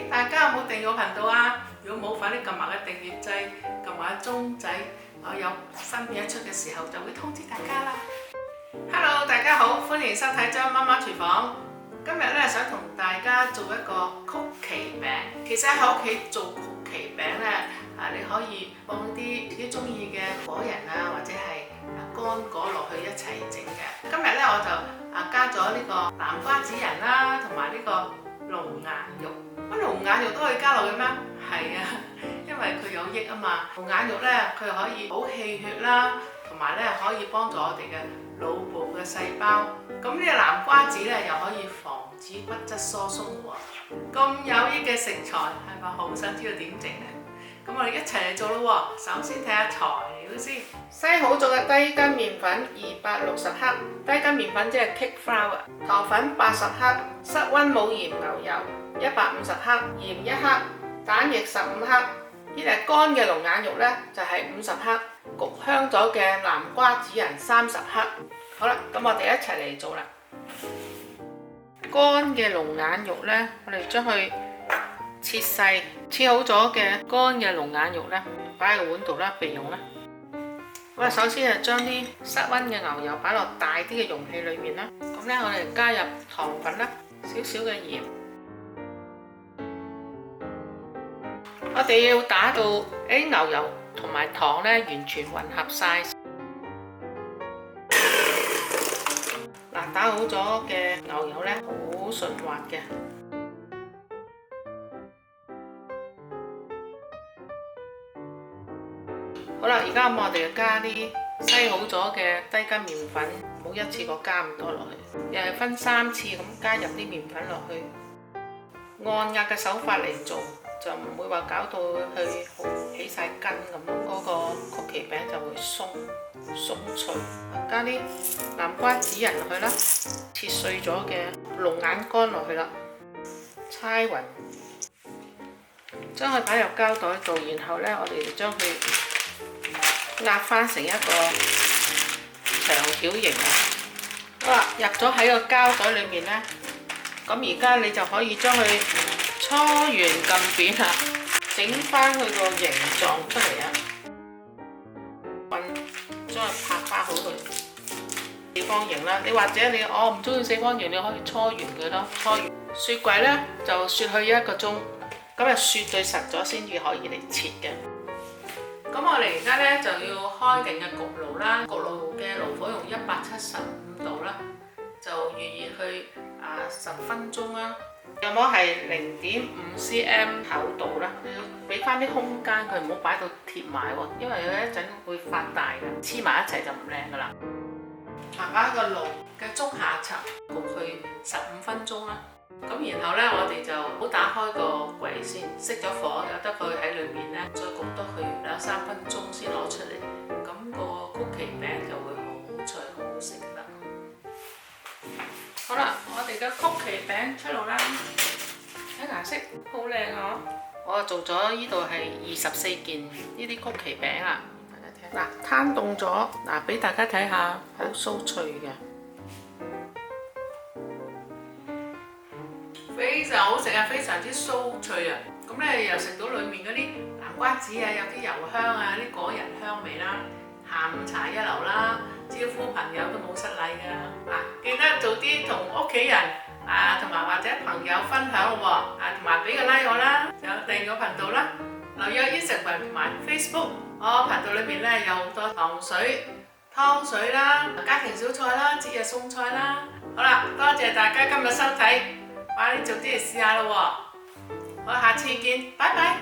大家有冇訂閱我頻道啊？如果冇，快啲撳埋個訂閱掣，撳埋個鐘仔，我有新片一出嘅時候就會通知大家啦。Hello， 大家好，歡迎收睇張媽媽廚房。今日咧想同大家做一個曲奇餅。其實喺屋企做曲奇餅咧，你可以放啲自己中意嘅果仁啊，或者係乾果落去一齊整嘅。今日咧我就加咗呢個南瓜子仁啦，同埋呢個龍眼肉。咁龍眼肉都可以加落去咩？係啊，因為佢有益啊嘛。龍眼肉咧，佢可以補氣血啦，同埋咧可以幫助我哋嘅腦部嘅細胞。咁呢個南瓜子咧，又可以防止骨質疏鬆喎。咁有益嘅食材，係咪好想知道點整呢？咁我哋一齊嚟做咯喎。首先睇下材料先。篩好咗嘅低筋麵粉260克，低筋麵粉即係 cake flour。糖粉80克，室溫冇鹽牛油150克，鹽1克，蛋液15克。呢隻乾嘅龍眼肉咧就係50克，焗香咗嘅南瓜子仁30克。好啦，咁我哋一齊嚟做啦。乾嘅龍眼肉咧，我哋將佢切細，切好咗嘅乾嘅龍眼肉咧，擺喺個碗度啦，備用啦。咁啊，首先係將啲室溫嘅牛油擺落大啲嘅容器裏面啦。咁咧，我哋加入糖粉啦，少少嘅鹽。我哋要打到啲牛油同埋糖咧完全混合晒。嗱，打好咗嘅牛油咧，好順滑嘅。好啦，而家我哋就加啲篩好咗嘅低筋麵粉，唔好一次過加咁多落去，又係分3次咁加入啲麵粉落去，按壓嘅手法嚟做，就唔會話搞到佢好起晒筋咁，嗰個曲奇餅就會鬆脆。加啲南瓜子仁落去啦，切碎咗嘅龍眼乾落去啦，搓勻，將佢擺入膠袋度，然後咧我哋就將佢壓翻成一個長條形啊！好啦，入咗喺個膠袋裏面咧，咁而家你就可以將佢搓圓撳扁啦，整翻佢個形狀出嚟啊！將佢拍翻好佢四方形啦。你或者你唔中意四方形，你可以搓圓佢咯。搓圓雪櫃咧就雪去1個鐘，咁啊雪對實咗先至可以嚟切嘅。咁我哋而家咧就要開定嘅焗爐啦，焗爐嘅爐火用175度啦，就預熱去10分鐘啦。有冇係0.5 cm 厚度啦？你要俾翻啲空間佢，唔好擺到貼埋喎，因為佢一陣會發大嘅，黐埋一齊就唔靚噶啦。擺喺個爐嘅中下層焗佢15分鐘啦。咁然後咧，我哋就好打開個櫃先，熄咗火，由得佢喺裏面咧，再焗多佢2-3分鐘先攞出嚟。咁個曲奇餅就會好脆好食啦。好啦，我哋嘅曲奇餅出爐啦，睇顏色好靚啊！我做咗呢度係24件呢啲曲奇餅啊，大家睇。嗱，攤凍咗，嗱俾大家睇下，好酥脆嘅。非常好食啊，非常之酥脆啊！咁咧又食到裡面嗰啲南瓜子啊，有啲油香啊，啲果仁香味啦，下午茶一流啦，招呼朋友都冇失禮㗎。記得做啲同屋企人同埋或者朋友分享喎，同埋俾個 like 我啦，有訂閱我頻道啦，留意我 Instagram 同埋 Facebook。我頻道裏面咧有好多糖水、湯水啦、家庭小菜啦、節日餸菜啦。好啦，多謝大家今日收睇。快啲做啲嚟試下咯喎！我下次見，拜拜。